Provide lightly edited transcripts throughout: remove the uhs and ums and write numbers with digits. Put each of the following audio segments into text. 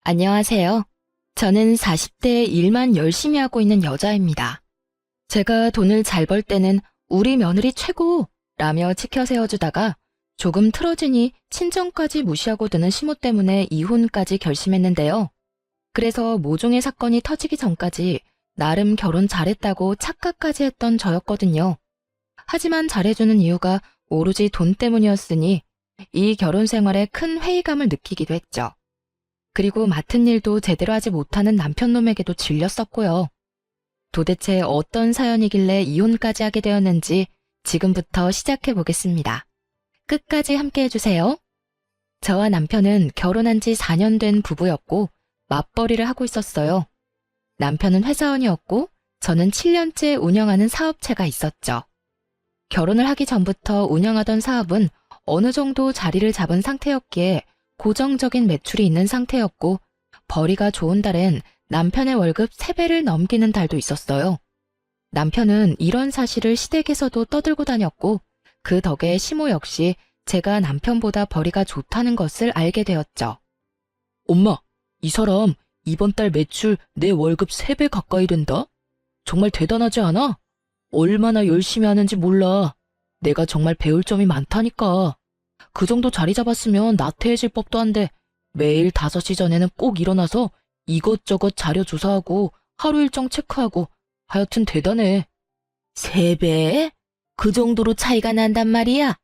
안녕하세요. 저는 40대에 일만 열심히 하고 있는 여자입니다. 제가 돈을 잘 벌 때는 우리 며느리 최고! 라며 치켜 세워주다가 조금 틀어지니 친정까지 무시하고 드는 시모 때문에 이혼까지 결심했는데요. 그래서 모종의 사건이 터지기 전까지 나름 결혼 잘했다고 착각까지 했던 저였거든요. 하지만 잘해주는 이유가 오로지 돈 때문이었으니 이 결혼 생활에 큰 회의감을 느끼기도 했죠. 그리고 맡은 일도 제대로 하지 못하는 남편놈에게도 질렸었고요. 도대체 어떤 사연이길래 이혼까지 하게 되었는지 지금부터 시작해 보겠습니다. 끝까지 함께 해주세요. 저와 남편은 결혼한 지 4년 된 부부였고 맞벌이를 하고 있었어요. 남편은 회사원이었고 저는 7년째 운영하는 사업체가 있었죠. 결혼을 하기 전부터 운영하던 사업은 어느 정도 자리를 잡은 상태였기에 고정적인 매출이 있는 상태였고 벌이가 좋은 달엔 남편의 월급 3배를 넘기는 달도 있었어요. 남편은 이런 사실을 시댁에서도 떠들고 다녔고 그 덕에 시모 역시 제가 남편보다 벌이가 좋다는 것을 알게 되었죠. 엄마, 이 사람 이번 달 매출 내 월급 3배 가까이 된다? 정말 대단하지 않아? 얼마나 열심히 하는지 몰라. 내가 정말 배울 점이 많다니까. 그 정도 자리 잡았으면 나태해질 법도 한데 매일 5시 전에는 꼭 일어나서 이것저것 자료 조사하고 하루 일정 체크하고 하여튼 대단해. 3배? 그 정도로 차이가 난단 말이야?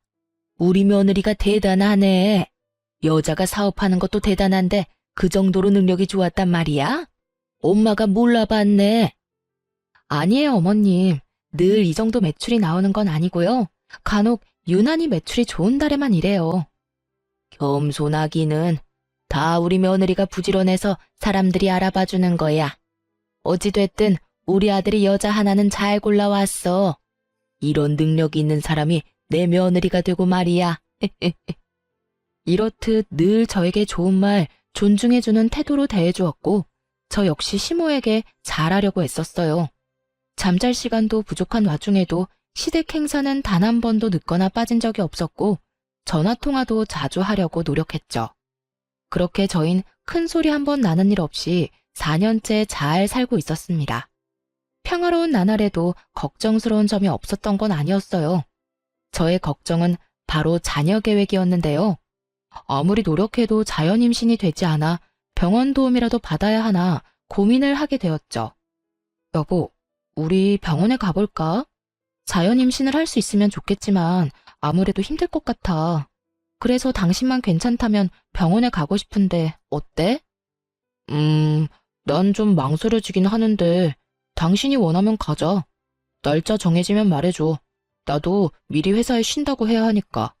우리 며느리가 대단하네. 여자가 사업하는 것도 대단한데 그 정도로 능력이 좋았단 말이야? 엄마가 몰라봤네. 아니에요, 어머님. 늘 이 정도 매출이 나오는 건 아니고요. 간혹 유난히 매출이 좋은 달에만 이래요. 겸손하기는 다 우리 며느리가 부지런해서 사람들이 알아봐주는 거야. 어찌됐든 우리 아들이 여자 하나는 잘 골라왔어. 이런 능력이 있는 사람이 내 며느리가 되고 말이야. 이렇듯 늘 저에게 좋은 말, 존중해주는 태도로 대해주었고 저 역시 시모에게 잘하려고 애썼어요. 잠잘 시간도 부족한 와중에도 시댁 행사는 단 한 번도 늦거나 빠진 적이 없었고 전화통화도 자주 하려고 노력했죠. 그렇게 저흰 큰 소리 한 번 나는 일 없이 4년째 잘 살고 있었습니다. 평화로운 나날에도 걱정스러운 점이 없었던 건 아니었어요. 저의 걱정은 바로 자녀 계획이었는데요. 아무리 노력해도 자연 임신이 되지 않아 병원 도움이라도 받아야 하나 고민을 하게 되었죠. 여보, 우리 병원에 가볼까? 자연 임신을 할 수 있으면 좋겠지만 아무래도 힘들 것 같아. 그래서 당신만 괜찮다면 병원에 가고 싶은데 어때? 난 좀 망설여지긴 하는데 당신이 원하면 가자. 날짜 정해지면 말해줘. 나도 미리 회사에 쉰다고 해야 하니까.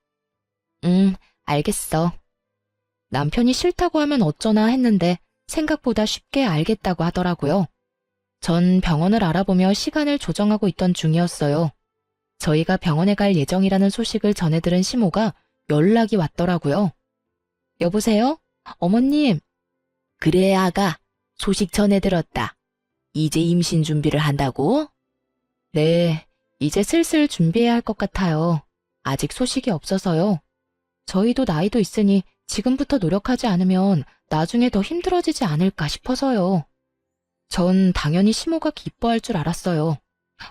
알겠어. 남편이 싫다고 하면 어쩌나 했는데 생각보다 쉽게 알겠다고 하더라고요. 전 병원을 알아보며 시간을 조정하고 있던 중이었어요. 저희가 병원에 갈 예정이라는 소식을 전해 들은 시모가 연락이 왔더라고요. 여보세요? 어머님. 그래, 아가. 소식 전해 들었다. 이제 임신 준비를 한다고? 네, 이제 슬슬 준비해야 할 것 같아요. 아직 소식이 없어서요. 저희도 나이도 있으니 지금부터 노력하지 않으면 나중에 더 힘들어지지 않을까 싶어서요. 전 당연히 시모가 기뻐할 줄 알았어요.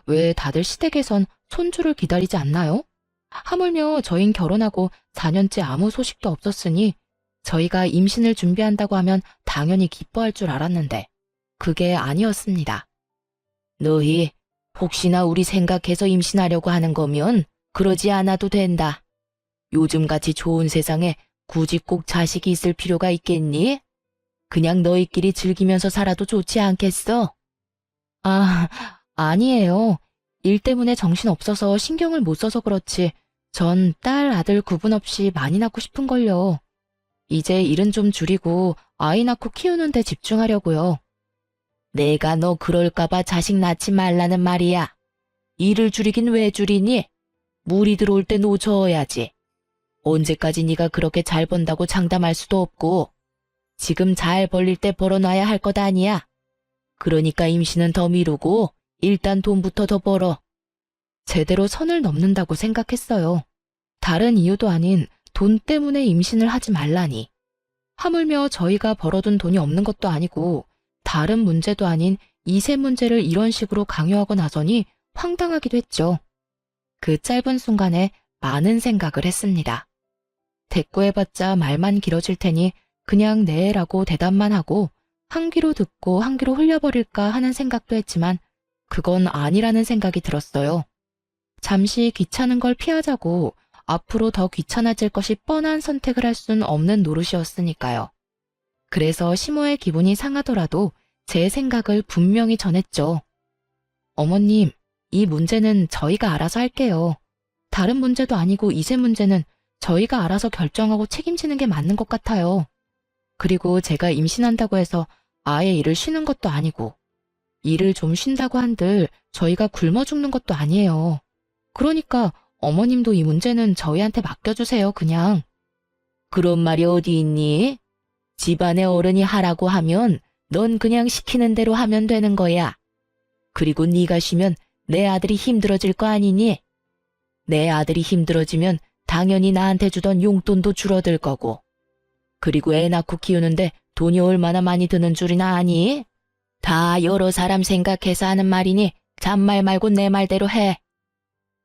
왜 다들 시댁에선 손주를 기다리지 않나요? 하물며 저흰 결혼하고 4년째 아무 소식도 없었으니 저희가 임신을 준비한다고 하면 당연히 기뻐할 줄 알았는데 그게 아니었습니다. 너희 혹시나 우리 생각해서 임신하려고 하는 거면 그러지 않아도 된다. 요즘같이 좋은 세상에 굳이 꼭 자식이 있을 필요가 있겠니? 그냥 너희끼리 즐기면서 살아도 좋지 않겠어? 아니에요. 일 때문에 정신 없어서 신경을 못 써서 그렇지. 전 딸, 아들 구분 없이 많이 낳고 싶은걸요. 이제 일은 좀 줄이고 아이 낳고 키우는 데 집중하려고요. 내가 너 그럴까봐 자식 낳지 말라는 말이야. 일을 줄이긴 왜 줄이니? 물이 들어올 때 노져야지. 언제까지 네가 그렇게 잘 번다고 장담할 수도 없고 지금 잘 벌릴 때 벌어놔야 할 것 아니야. 그러니까 임신은 더 미루고 일단 돈부터 더 벌어. 제대로 선을 넘는다고 생각했어요. 다른 이유도 아닌 돈 때문에 임신을 하지 말라니. 하물며 저희가 벌어둔 돈이 없는 것도 아니고 다른 문제도 아닌 이세 문제를 이런 식으로 강요하고 나서니 황당하기도 했죠. 그 짧은 순간에 많은 생각을 했습니다. 대꾸해봤자 말만 길어질 테니 그냥 네라고 대답만 하고 한 귀로 듣고 한 귀로 흘려버릴까 하는 생각도 했지만 그건 아니라는 생각이 들었어요. 잠시 귀찮은 걸 피하자고 앞으로 더 귀찮아질 것이 뻔한 선택을 할 순 없는 노릇이었으니까요. 그래서 시모의 기분이 상하더라도 제 생각을 분명히 전했죠. 어머님, 이 문제는 저희가 알아서 할게요. 다른 문제도 아니고 이세 문제는 저희가 알아서 결정하고 책임지는 게 맞는 것 같아요. 그리고 제가 임신한다고 해서 아예 일을 쉬는 것도 아니고 일을 좀 쉰다고 한들 저희가 굶어 죽는 것도 아니에요. 그러니까 어머님도 이 문제는 저희한테 맡겨주세요, 그냥. 그런 말이 어디 있니? 집안의 어른이 하라고 하면 넌 그냥 시키는 대로 하면 되는 거야. 그리고 네가 쉬면 내 아들이 힘들어질 거 아니니? 내 아들이 힘들어지면 당연히 나한테 주던 용돈도 줄어들 거고. 그리고 애 낳고 키우는데 돈이 얼마나 많이 드는 줄이나 아니? 다 여러 사람 생각해서 하는 말이니 잔말 말고 내 말대로 해.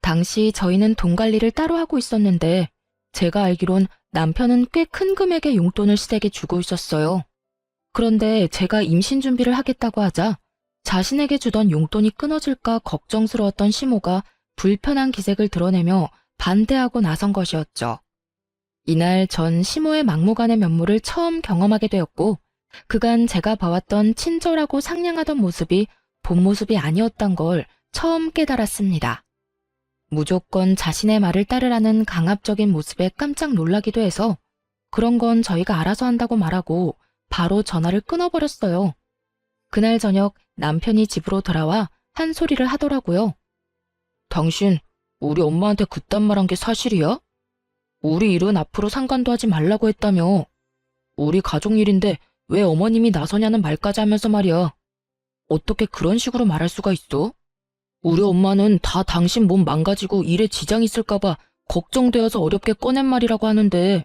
당시 저희는 돈 관리를 따로 하고 있었는데 제가 알기론 남편은 꽤 큰 금액의 용돈을 시댁에 주고 있었어요. 그런데 제가 임신 준비를 하겠다고 하자 자신에게 주던 용돈이 끊어질까 걱정스러웠던 시모가 불편한 기색을 드러내며 반대하고 나선 것이었죠. 이날 전 시모의 막무가내 면모를 처음 경험하게 되었고 그간 제가 봐왔던 친절하고 상냥하던 모습이 본 모습이 아니었던 걸 처음 깨달았습니다. 무조건 자신의 말을 따르라는 강압적인 모습에 깜짝 놀라기도 해서 그런 건 저희가 알아서 한다고 말하고 바로 전화를 끊어버렸어요. 그날 저녁 남편이 집으로 돌아와 한 소리를 하더라고요. 당신 우리 엄마한테 그딴 말한 게 사실이야? 우리 일은 앞으로 상관도 하지 말라고 했다며. 우리 가족 일인데 왜 어머님이 나서냐는 말까지 하면서 말이야. 어떻게 그런 식으로 말할 수가 있어? 우리 엄마는 다 당신 몸 망가지고 일에 지장 있을까봐 걱정되어서 어렵게 꺼낸 말이라고 하는데.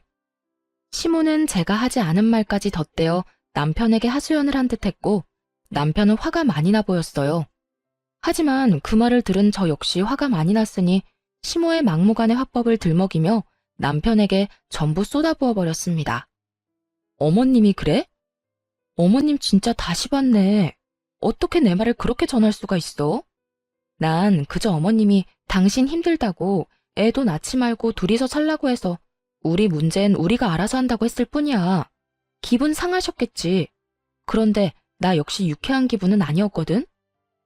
시모는 제가 하지 않은 말까지 덧대어 남편에게 하소연을 한 듯했고 남편은 화가 많이 나 보였어요. 하지만 그 말을 들은 저 역시 화가 많이 났으니 시모의 막무가내 화법을 들먹이며 남편에게 전부 쏟아부어 버렸습니다. 어머님이 그래? 어머님 진짜 다시 봤네. 어떻게 내 말을 그렇게 전할 수가 있어? 난 그저 어머님이 당신 힘들다고 애도 낳지 말고 둘이서 살라고 해서 우리 문제는 우리가 알아서 한다고 했을 뿐이야. 기분 상하셨겠지. 그런데 나 역시 유쾌한 기분은 아니었거든.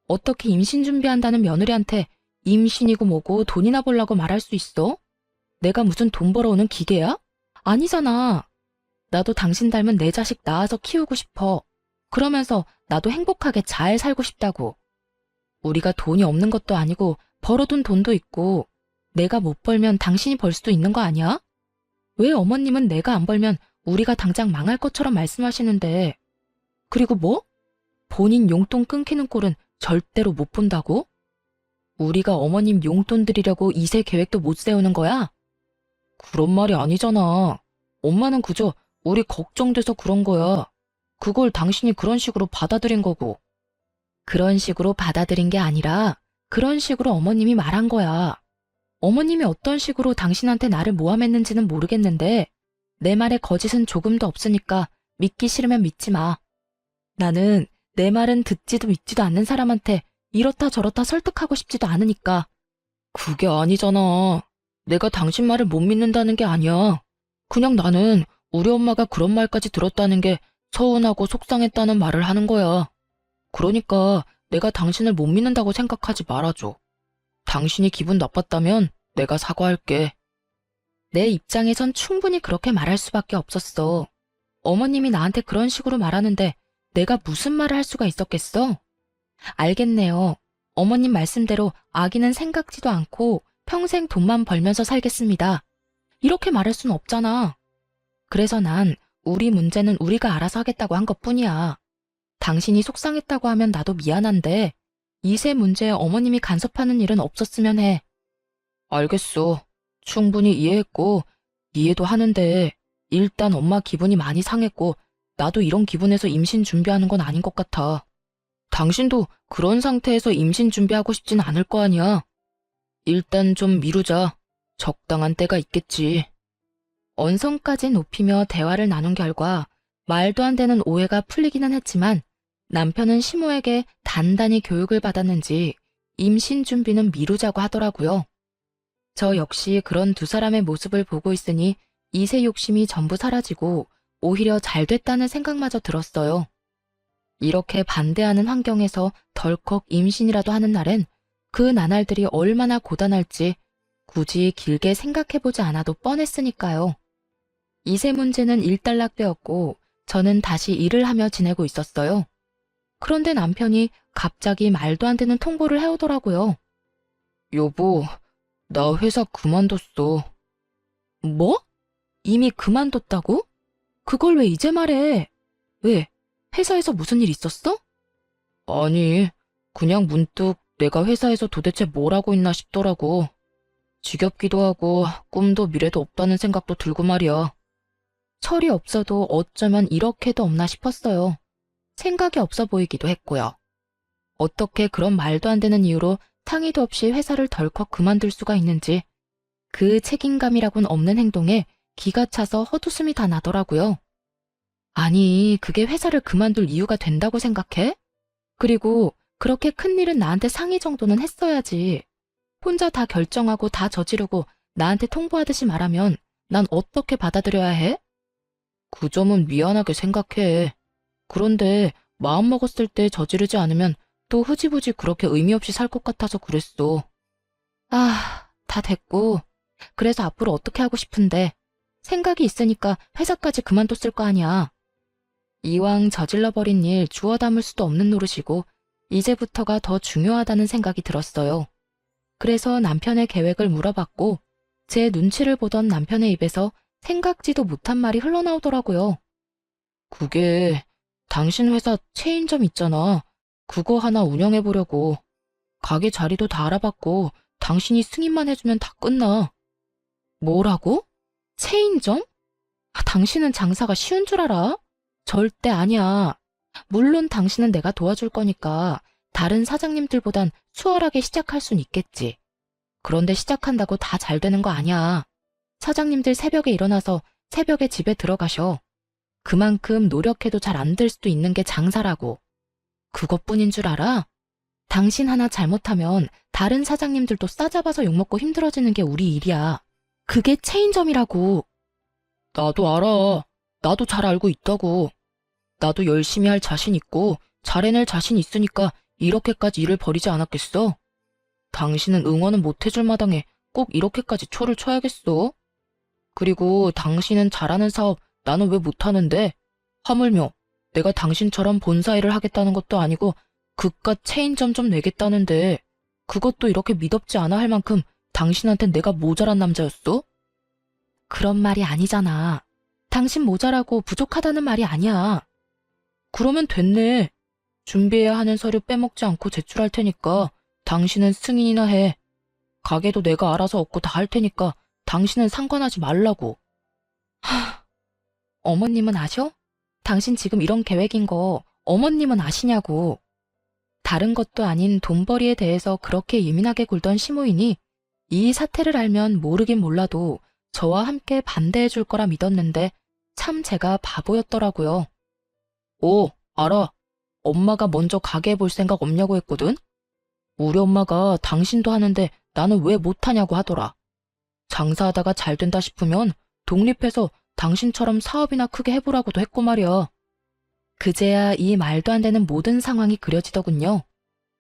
어떻게 임신 준비한다는 며느리한테 임신이고 뭐고 돈이나 벌라고 말할 수 있어? 내가 무슨 돈 벌어오는 기계야? 아니잖아. 나도 당신 닮은 내 자식 낳아서 키우고 싶어. 그러면서 나도 행복하게 잘 살고 싶다고. 우리가 돈이 없는 것도 아니고 벌어둔 돈도 있고 내가 못 벌면 당신이 벌 수도 있는 거 아니야? 왜 어머님은 내가 안 벌면 우리가 당장 망할 것처럼 말씀하시는데. 그리고 뭐? 본인 용돈 끊기는 꼴은 절대로 못 본다고? 우리가 어머님 용돈 드리려고 이세 계획도 못 세우는 거야? 그런 말이 아니잖아. 엄마는 그저 우리 걱정돼서 그런 거야. 그걸 당신이 그런 식으로 받아들인 거고. 그런 식으로 받아들인 게 아니라 그런 식으로 어머님이 말한 거야. 어머님이 어떤 식으로 당신한테 나를 모함했는지는 모르겠는데 내 말에 거짓은 조금도 없으니까 믿기 싫으면 믿지 마. 나는 내 말은 듣지도 믿지도 않는 사람한테 이렇다 저렇다 설득하고 싶지도 않으니까. 그게 아니잖아. 내가 당신 말을 못 믿는다는 게 아니야. 그냥 나는 우리 엄마가 그런 말까지 들었다는 게 서운하고 속상했다는 말을 하는 거야. 그러니까 내가 당신을 못 믿는다고 생각하지 말아줘. 당신이 기분 나빴다면 내가 사과할게. 내 입장에선 충분히 그렇게 말할 수밖에 없었어. 어머님이 나한테 그런 식으로 말하는데 내가 무슨 말을 할 수가 있었겠어? 알겠네요. 어머님 말씀대로 아기는 생각지도 않고 평생 돈만 벌면서 살겠습니다. 이렇게 말할 순 없잖아. 그래서 난 우리 문제는 우리가 알아서 하겠다고 한 것뿐이야. 당신이 속상했다고 하면 나도 미안한데 이세 문제에 어머님이 간섭하는 일은 없었으면 해. 알겠어. 충분히 이해했고 이해도 하는데 일단 엄마 기분이 많이 상했고 나도 이런 기분에서 임신 준비하는 건 아닌 것 같아. 당신도 그런 상태에서 임신 준비하고 싶진 않을 거 아니야. 일단 좀 미루자. 적당한 때가 있겠지. 언성까지 높이며 대화를 나눈 결과 말도 안 되는 오해가 풀리기는 했지만 남편은 시모에게 단단히 교육을 받았는지 임신 준비는 미루자고 하더라고요. 저 역시 그런 두 사람의 모습을 보고 있으니 이세 욕심이 전부 사라지고 오히려 잘 됐다는 생각마저 들었어요. 이렇게 반대하는 환경에서 덜컥 임신이라도 하는 날엔 그 나날들이 얼마나 고단할지 굳이 길게 생각해보지 않아도 뻔했으니까요. 이세 문제는 일단락되었고 저는 다시 일을 하며 지내고 있었어요. 그런데 남편이 갑자기 말도 안 되는 통보를 해오더라고요. 여보, 나 회사 그만뒀어. 뭐? 이미 그만뒀다고? 그걸 왜 이제 말해? 왜? 회사에서 무슨 일 있었어? 아니, 그냥 문득 내가 회사에서 도대체 뭘 하고 있나 싶더라고. 지겹기도 하고 꿈도 미래도 없다는 생각도 들고 말이야. 철이 없어도 어쩌면 이렇게도 없나 싶었어요. 생각이 없어 보이기도 했고요. 어떻게 그런 말도 안 되는 이유로 상의도 없이 회사를 덜컥 그만둘 수가 있는지 그 책임감이라곤 없는 행동에 기가 차서 헛웃음이 다 나더라고요. 아니, 그게 회사를 그만둘 이유가 된다고 생각해? 그리고 그렇게 큰일은 나한테 상의 정도는 했어야지. 혼자 다 결정하고 다 저지르고 나한테 통보하듯이 말하면 난 어떻게 받아들여야 해? 그 점은 미안하게 생각해. 그런데 마음먹었을 때 저지르지 않으면 또 흐지부지 그렇게 의미 없이 살 것 같아서 그랬어. 아, 다 됐고. 그래서 앞으로 어떻게 하고 싶은데 생각이 있으니까 회사까지 그만뒀을 거 아니야. 이왕 저질러버린 일 주워 담을 수도 없는 노릇이고 이제부터가 더 중요하다는 생각이 들었어요. 그래서 남편의 계획을 물어봤고 제 눈치를 보던 남편의 입에서 생각지도 못한 말이 흘러나오더라고요. 그게 당신 회사 체인점 있잖아. 그거 하나 운영해보려고. 가게 자리도 다 알아봤고 당신이 승인만 해주면 다 끝나. 뭐라고? 체인점? 당신은 장사가 쉬운 줄 알아? 절대 아니야. 물론 당신은 내가 도와줄 거니까 다른 사장님들보단 수월하게 시작할 순 있겠지. 그런데 시작한다고 다 잘 되는 거 아니야. 사장님들 새벽에 일어나서 새벽에 집에 들어가셔. 그만큼 노력해도 잘 안 될 수도 있는 게 장사라고. 그것뿐인 줄 알아? 당신 하나 잘못하면 다른 사장님들도 싸잡아서 욕먹고 힘들어지는 게 우리 일이야. 그게 체인점이라고. 나도 알아. 나도 잘 알고 있다고. 나도 열심히 할 자신 있고 잘 해낼 자신 있으니까 이렇게까지 일을 벌이지 않았겠어. 당신은 응원은 못 해줄 마당에 꼭 이렇게까지 초를 쳐야겠어. 그리고 당신은 잘하는 사업 나는 왜 못하는데? 하물며 내가 당신처럼 본사 일을 하겠다는 것도 아니고 그깟 체인점 좀 내겠다는데 그것도 이렇게 미덥지 않아 할 만큼 당신한텐 내가 모자란 남자였어? 그런 말이 아니잖아. 당신 모자라고 부족하다는 말이 아니야. 그러면 됐네. 준비해야 하는 서류 빼먹지 않고 제출할 테니까 당신은 승인이나 해. 가게도 내가 알아서 얻고 다 할 테니까 당신은 상관하지 말라고. 어머님은 아셔? 당신 지금 이런 계획인 거 어머님은 아시냐고. 다른 것도 아닌 돈벌이에 대해서 그렇게 예민하게 굴던 시모이니 이 사태를 알면 모르긴 몰라도 저와 함께 반대해 줄 거라 믿었는데 참 제가 바보였더라고요. 오, 알아. 엄마가 먼저 가게 볼 생각 없냐고 했거든? 우리 엄마가 당신도 하는데 나는 왜 못하냐고 하더라. 장사하다가 잘 된다 싶으면 독립해서 당신처럼 사업이나 크게 해보라고도 했고 말이야. 그제야 이 말도 안 되는 모든 상황이 그려지더군요.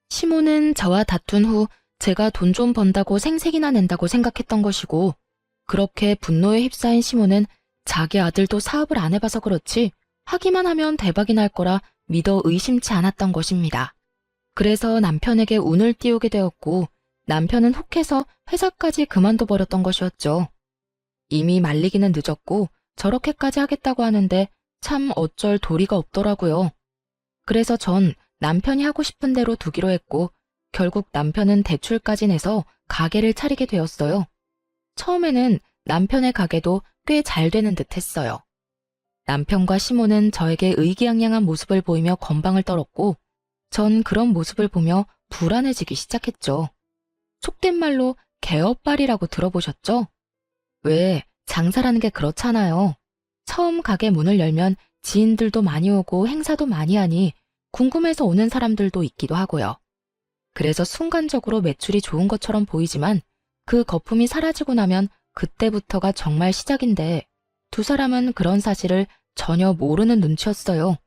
시모는 저와 다툰 후 제가 돈 좀 번다고 생색이나 낸다고 생각했던 것이고 그렇게 분노에 휩싸인 시모는 자기 아들도 사업을 안 해봐서 그렇지 하기만 하면 대박이 날 거라 믿어 의심치 않았던 것입니다. 그래서 남편에게 운을 띄우게 되었고 남편은 혹해서 회사까지 그만둬 버렸던 것이었죠. 이미 말리기는 늦었고 저렇게까지 하겠다고 하는데 참 어쩔 도리가 없더라고요. 그래서 전 남편이 하고 싶은 대로 두기로 했고 결국 남편은 대출까지 내서 가게를 차리게 되었어요. 처음에는 남편의 가게도 꽤 잘 되는 듯 했어요. 남편과 시모는 저에게 의기양양한 모습을 보이며 건방을 떨었고 전 그런 모습을 보며 불안해지기 시작했죠. 속된 말로 개업발이라고 들어보셨죠? 왜 장사라는 게 그렇잖아요. 처음 가게 문을 열면 지인들도 많이 오고 행사도 많이 하니 궁금해서 오는 사람들도 있기도 하고요. 그래서 순간적으로 매출이 좋은 것처럼 보이지만 그 거품이 사라지고 나면 그때부터가 정말 시작인데 두 사람은 그런 사실을 전혀 모르는 눈치였어요.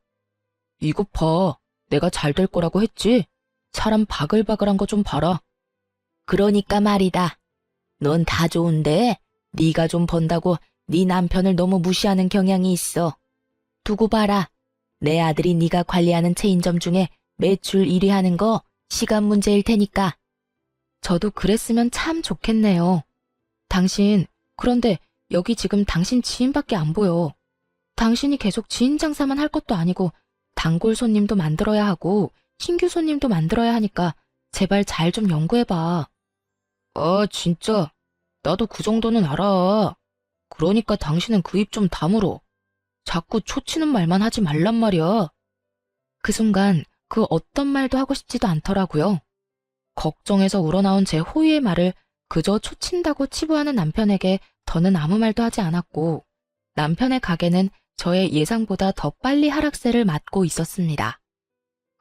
이것 봐. 내가 잘 될 거라고 했지? 사람 바글바글한 거 좀 봐라. 그러니까 말이다. 넌 다 좋은데 네가 좀 번다고 네 남편을 너무 무시하는 경향이 있어. 두고 봐라. 내 아들이 네가 관리하는 체인점 중에 매출 1위 하는 거 시간 문제일 테니까. 저도 그랬으면 참 좋겠네요. 당신, 그런데 여기 지금 당신 지인밖에 안 보여. 당신이 계속 지인 장사만 할 것도 아니고 단골 손님도 만들어야 하고 신규 손님도 만들어야 하니까 제발 잘 좀 연구해봐. 아, 진짜. 나도 그 정도는 알아. 그러니까 당신은 그 입 좀 다물어. 자꾸 초치는 말만 하지 말란 말이야. 그 순간 그 어떤 말도 하고 싶지도 않더라고요. 걱정해서 우러나온 제 호의의 말을 그저 초친다고 치부하는 남편에게 더는 아무 말도 하지 않았고 남편의 가게는 저의 예상보다 더 빨리 하락세를 맞고 있었습니다.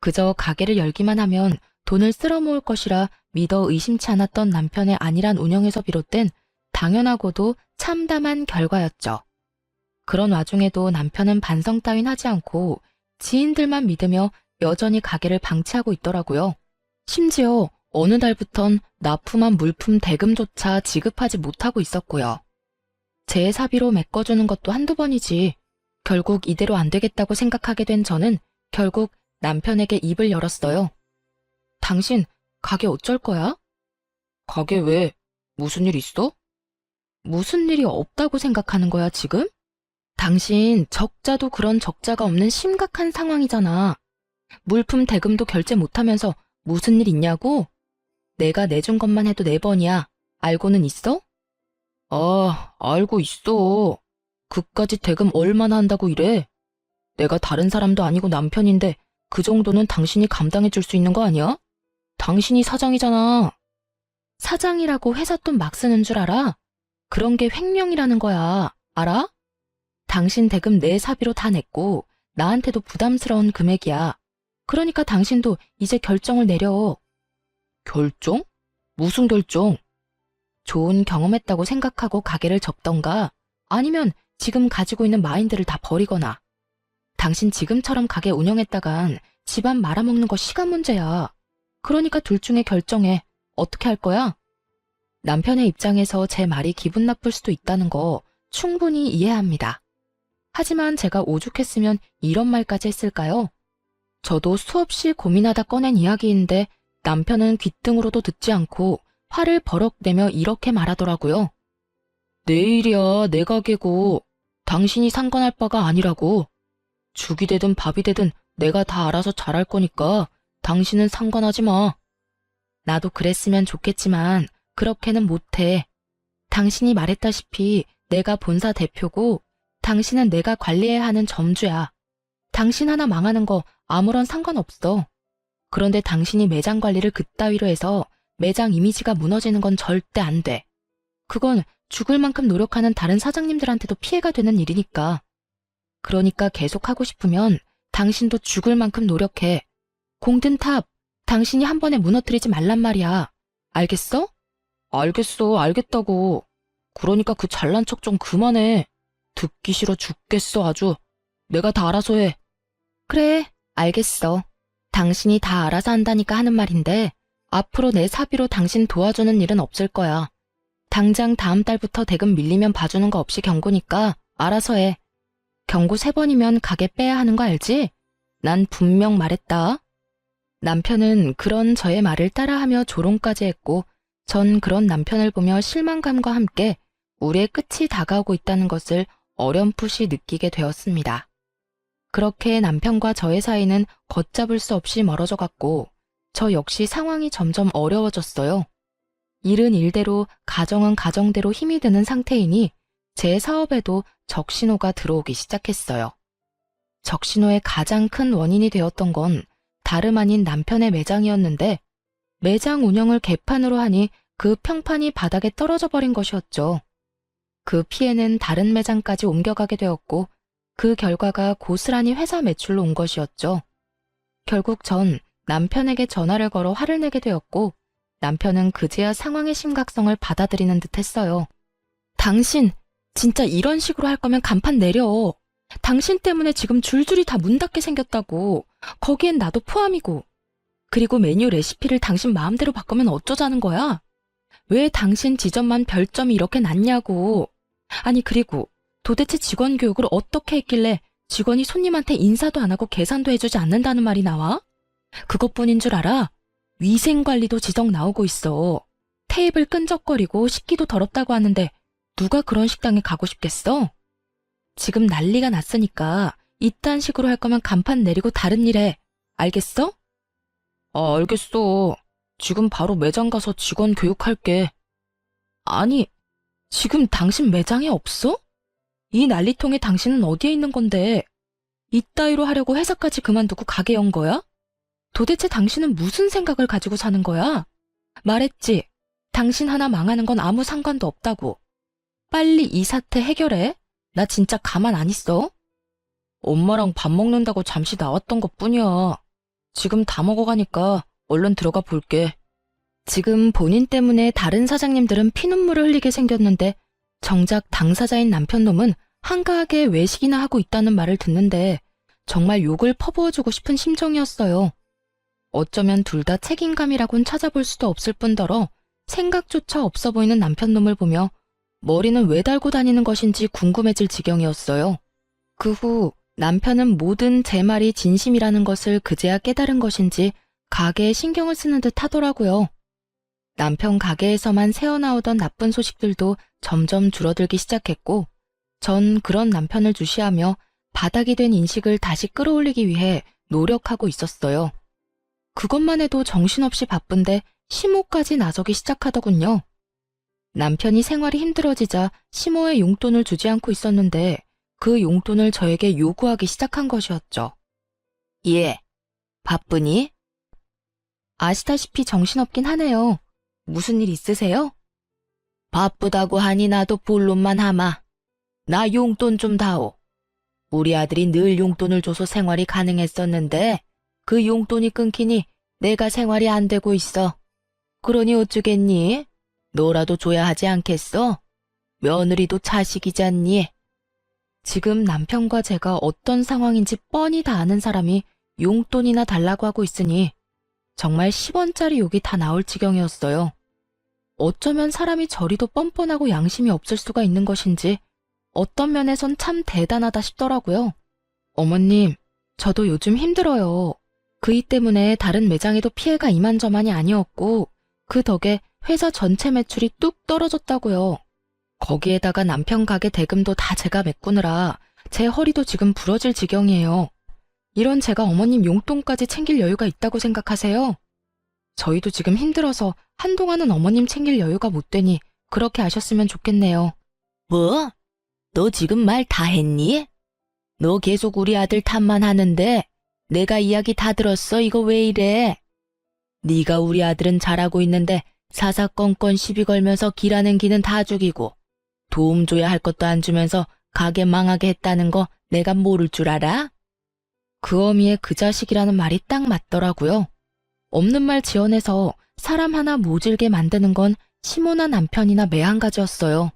그저 가게를 열기만 하면 돈을 쓸어모을 것이라 믿어 의심치 않았던 남편의 안일한 운영에서 비롯된 당연하고도 참담한 결과였죠. 그런 와중에도 남편은 반성 따윈 하지 않고 지인들만 믿으며 여전히 가게를 방치하고 있더라고요. 심지어 어느 달부턴 납품한 물품 대금조차 지급하지 못하고 있었고요. 제 사비로 메꿔주는 것도 한두 번이지. 결국 이대로 안 되겠다고 생각하게 된 저는 결국 남편에게 입을 열었어요. 당신 가게 어쩔 거야? 가게 왜? 무슨 일 있어? 무슨 일이 없다고 생각하는 거야, 지금? 당신 적자도 그런 적자가 없는 심각한 상황이잖아. 물품 대금도 결제 못하면서 무슨 일 있냐고? 내가 내준 것만 해도 4번이야. 알고는 있어? 아, 알고 있어. 그까짓 대금 얼마나 한다고 이래? 내가 다른 사람도 아니고 남편인데 그 정도는 당신이 감당해 줄 수 있는 거 아니야? 당신이 사장이잖아. 사장이라고 회사 돈 막 쓰는 줄 알아? 그런 게 횡령이라는 거야. 알아? 당신 대금 내 사비로 다 냈고 나한테도 부담스러운 금액이야. 그러니까 당신도 이제 결정을 내려. 결정? 무슨 결정? 좋은 경험했다고 생각하고 가게를 접던가 아니면 지금 가지고 있는 마인드를 다 버리거나. 당신 지금처럼 가게 운영했다간 집안 말아먹는 거 시간 문제야. 그러니까 둘 중에 결정해. 어떻게 할 거야? 남편의 입장에서 제 말이 기분 나쁠 수도 있다는 거 충분히 이해합니다. 하지만 제가 오죽했으면 이런 말까지 했을까요? 저도 수없이 고민하다 꺼낸 이야기인데 남편은 귓등으로도 듣지 않고 화를 버럭 내며 이렇게 말하더라고요. 내 일이야, 내 가게고. 당신이 상관할 바가 아니라고. 죽이 되든 밥이 되든 내가 다 알아서 잘할 거니까 당신은 상관하지 마. 나도 그랬으면 좋겠지만 그렇게는 못해. 당신이 말했다시피 내가 본사 대표고 당신은 내가 관리해야 하는 점주야. 당신 하나 망하는 거 아무런 상관없어. 그런데 당신이 매장 관리를 그따위로 해서 매장 이미지가 무너지는 건 절대 안 돼. 그건 죽을 만큼 노력하는 다른 사장님들한테도 피해가 되는 일이니까. 그러니까 계속 하고 싶으면 당신도 죽을 만큼 노력해. 공든 탑, 당신이 한 번에 무너뜨리지 말란 말이야. 알겠어? 알겠어, 알겠다고. 그러니까 그 잘난 척 좀 그만해. 듣기 싫어 죽겠어, 아주. 내가 다 알아서 해. 그래, 알겠어. 당신이 다 알아서 한다니까 하는 말인데 앞으로 내 사비로 당신 도와주는 일은 없을 거야. 당장 다음 달부터 대금 밀리면 봐주는 거 없이 경고니까 알아서 해. 경고 3번이면 가게 빼야 하는 거 알지? 난 분명 말했다. 남편은 그런 저의 말을 따라하며 조롱까지 했고 전 그런 남편을 보며 실망감과 함께 우리의 끝이 다가오고 있다는 것을 어렴풋이 느끼게 되었습니다. 그렇게 남편과 저의 사이는 걷잡을 수 없이 멀어져 갔고 저 역시 상황이 점점 어려워졌어요. 일은 일대로 가정은 가정대로 힘이 드는 상태이니 제 사업에도 적신호가 들어오기 시작했어요. 적신호의 가장 큰 원인이 되었던 건 다름 아닌 남편의 매장이었는데 매장 운영을 개판으로 하니 그 평판이 바닥에 떨어져 버린 것이었죠. 그 피해는 다른 매장까지 옮겨가게 되었고 그 결과가 고스란히 회사 매출로 온 것이었죠. 결국 전 남편에게 전화를 걸어 화를 내게 되었고 남편은 그제야 상황의 심각성을 받아들이는 듯 했어요. 당신 진짜 이런 식으로 할 거면 간판 내려. 당신 때문에 지금 줄줄이 다 문 닫게 생겼다고. 거기엔 나도 포함이고. 그리고 메뉴 레시피를 당신 마음대로 바꾸면 어쩌자는 거야? 왜 당신 지점만 별점이 이렇게 낮냐고. 아니 그리고 도대체 직원 교육을 어떻게 했길래 직원이 손님한테 인사도 안 하고 계산도 해주지 않는다는 말이 나와? 그것뿐인 줄 알아? 위생관리도 지적 나오고 있어. 테이블 끈적거리고 식기도 더럽다고 하는데 누가 그런 식당에 가고 싶겠어? 지금 난리가 났으니까 이딴 식으로 할 거면 간판 내리고 다른 일 해. 알겠어? 알겠어. 지금 바로 매장 가서 직원 교육할게. 아니, 지금 당신 매장에 없어? 이 난리통에 당신은 어디에 있는 건데? 이따위로 하려고 회사까지 그만두고 가게 연 거야? 도대체 당신은 무슨 생각을 가지고 사는 거야? 말했지. 당신 하나 망하는 건 아무 상관도 없다고. 빨리 이 사태 해결해. 나 진짜 가만 안 있어. 엄마랑 밥 먹는다고 잠시 나왔던 것뿐이야. 지금 다 먹어가니까 얼른 들어가 볼게. 지금 본인 때문에 다른 사장님들은 피눈물을 흘리게 생겼는데 정작 당사자인 남편놈은 한가하게 외식이나 하고 있다는 말을 듣는데 정말 욕을 퍼부어주고 싶은 심정이었어요. 어쩌면 둘 다 책임감이라곤 찾아볼 수도 없을 뿐더러 생각조차 없어 보이는 남편놈을 보며 머리는 왜 달고 다니는 것인지 궁금해질 지경이었어요. 그 후 남편은 모든 제 말이 진심이라는 것을 그제야 깨달은 것인지 가게에 신경을 쓰는 듯 하더라고요. 남편 가게에서만 새어나오던 나쁜 소식들도 점점 줄어들기 시작했고 전 그런 남편을 주시하며 바닥이 된 인식을 다시 끌어올리기 위해 노력하고 있었어요. 그것만 해도 정신없이 바쁜데 시모까지 나서기 시작하더군요. 남편이 생활이 힘들어지자 시모의 용돈을 주지 않고 있었는데 그 용돈을 저에게 요구하기 시작한 것이었죠. 예, 바쁘니? 아시다시피 정신없긴 하네요. 무슨 일 있으세요? 바쁘다고 하니 나도 본론만 하마. 나 용돈 좀 다오. 우리 아들이 늘 용돈을 줘서 생활이 가능했었는데 그 용돈이 끊기니 내가 생활이 안 되고 있어. 그러니 어쩌겠니? 너라도 줘야 하지 않겠어? 며느리도 자식이잖니. 지금 남편과 제가 어떤 상황인지 뻔히 다 아는 사람이 용돈이나 달라고 하고 있으니 정말 10원짜리 욕이 다 나올 지경이었어요. 어쩌면 사람이 저리도 뻔뻔하고 양심이 없을 수가 있는 것인지 어떤 면에선 참 대단하다 싶더라고요. 어머님, 저도 요즘 힘들어요. 그 일 때문에 다른 매장에도 피해가 이만저만이 아니었고 그 덕에 회사 전체 매출이 뚝 떨어졌다고요. 거기에다가 남편 가게 대금도 다 제가 메꾸느라 제 허리도 지금 부러질 지경이에요. 이런 제가 어머님 용돈까지 챙길 여유가 있다고 생각하세요? 저희도 지금 힘들어서 한동안은 어머님 챙길 여유가 못 되니 그렇게 아셨으면 좋겠네요. 뭐? 너 지금 말 다 했니? 너 계속 우리 아들 탓만 하는데 내가 이야기 다 들었어. 이거 왜 이래? 네가 우리 아들은 잘하고 있는데 사사건건 시비 걸면서 길하는 기는 다 죽이고 도움 줘야 할 것도 안 주면서 가게 망하게 했다는 거 내가 모를 줄 알아? 그 어미의 그 자식이라는 말이 딱 맞더라고요. 없는 말 지어내서 사람 하나 모질게 만드는 건 시모나 남편이나 매한가지였어요.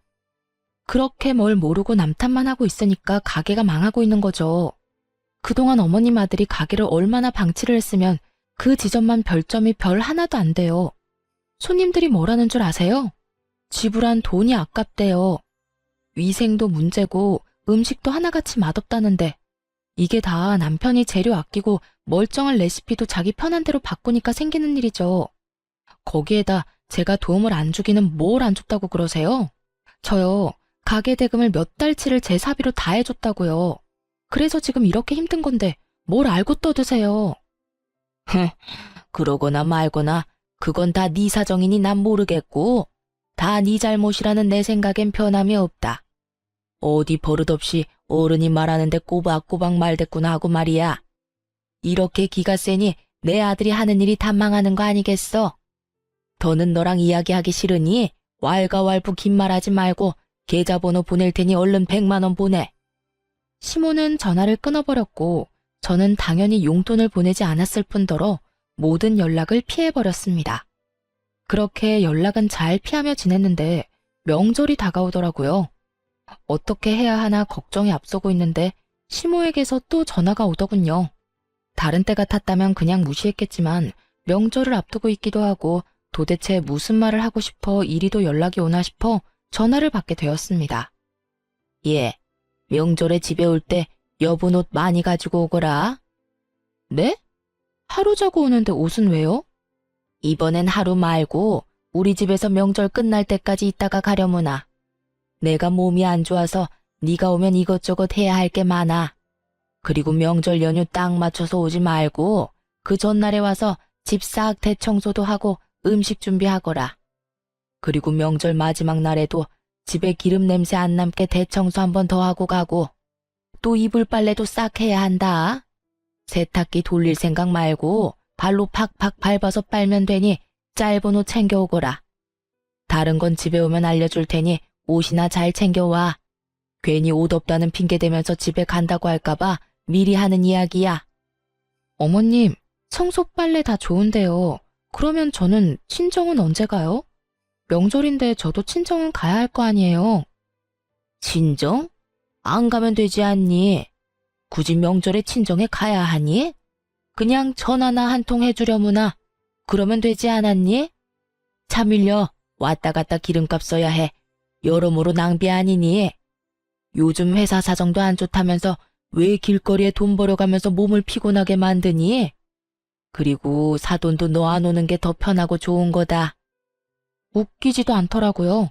그렇게 뭘 모르고 남탓만 하고 있으니까 가게가 망하고 있는 거죠. 그동안 어머님 아들이 가게를 얼마나 방치를 했으면 그 지점만 별점이 별 하나도 안 돼요. 손님들이 뭐라는 줄 아세요? 지불한 돈이 아깝대요. 위생도 문제고 음식도 하나같이 맛없다는데 이게 다 남편이 재료 아끼고 멀쩡한 레시피도 자기 편한 대로 바꾸니까 생기는 일이죠. 거기에다 제가 도움을 안 주기는 뭘 안 줬다고 그러세요? 저요, 가게 대금을 몇 달치를 제 사비로 다 해줬다고요. 그래서 지금 이렇게 힘든 건데 뭘 알고 떠드세요. 그러거나 말거나 그건 다 네 사정이니 난 모르겠고 다 네 잘못이라는 내 생각엔 변함이 없다. 어디 버릇없이 어른이 말하는데 꼬박꼬박 말대꾸나 하고 말이야. 이렇게 기가 세니 내 아들이 하는 일이 다 망하는 거 아니겠어? 더는 너랑 이야기하기 싫으니 왈가왈부 긴 말하지 말고 계좌번호 보낼 테니 얼른 100만 원 보내. 시모는 전화를 끊어버렸고 저는 당연히 용돈을 보내지 않았을 뿐더러 모든 연락을 피해버렸습니다. 그렇게 연락은 잘 피하며 지냈는데 명절이 다가오더라고요. 어떻게 해야 하나 걱정이 앞서고 있는데 시모에게서 또 전화가 오더군요. 다른 때 같았다면 그냥 무시했겠지만 명절을 앞두고 있기도 하고 도대체 무슨 말을 하고 싶어 이리도 연락이 오나 싶어 전화를 받게 되었습니다. 예, 명절에 집에 올 때 여분 옷 많이 가지고 오거라. 네? 하루 자고 오는데 옷은 왜요? 이번엔 하루 말고 우리 집에서 명절 끝날 때까지 있다가 가려무나. 내가 몸이 안 좋아서 네가 오면 이것저것 해야 할 게 많아. 그리고 명절 연휴 딱 맞춰서 오지 말고 그 전날에 와서 집 싹 대청소도 하고 음식 준비하거라. 그리고 명절 마지막 날에도 집에 기름 냄새 안 남게 대청소 한 번 더 하고 가고 또 이불 빨래도 싹 해야 한다. 세탁기 돌릴 생각 말고 발로 팍팍 밟아서 빨면 되니 짧은 옷 챙겨오거라. 다른 건 집에 오면 알려줄 테니 옷이나 잘 챙겨와. 괜히 옷 없다는 핑계 대면서 집에 간다고 할까봐 미리 하는 이야기야. 어머님, 청소 빨래 다 좋은데요. 그러면 저는 친정은 언제 가요? 명절인데 저도 친정은 가야 할 거 아니에요. 친정? 안 가면 되지 않니? 굳이 명절에 친정에 가야 하니? 그냥 전화나 한 통 해주려무나. 그러면 되지 않았니? 차 밀려 왔다 갔다 기름값 써야 해. 여러모로 낭비 아니니? 요즘 회사 사정도 안 좋다면서 왜 길거리에 돈 벌어가면서 몸을 피곤하게 만드니? 그리고 사돈도 너 안 오는 게 더 편하고 좋은 거다. 웃기지도 않더라고요.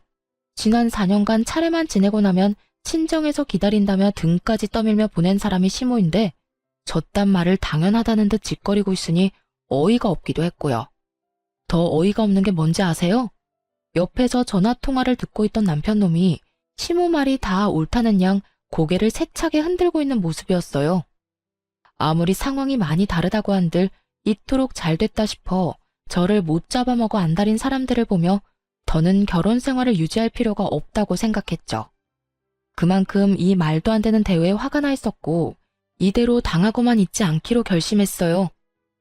지난 4년간 차례만 지내고 나면 친정에서 기다린다며 등까지 떠밀며 보낸 사람이 시모인데 저딴 말을 당연하다는 듯 짓거리고 있으니 어이가 없기도 했고요. 더 어이가 없는 게 뭔지 아세요? 옆에서 전화통화를 듣고 있던 남편놈이 시모 말이 다 옳다는 양 고개를 세차게 흔들고 있는 모습이었어요. 아무리 상황이 많이 다르다고 한들 이토록 잘 됐다 싶어 저를 못 잡아먹어 안달인 사람들을 보며 더는 결혼 생활을 유지할 필요가 없다고 생각했죠. 그만큼 이 말도 안 되는 대회에 화가 나 있었고 이대로 당하고만 있지 않기로 결심했어요.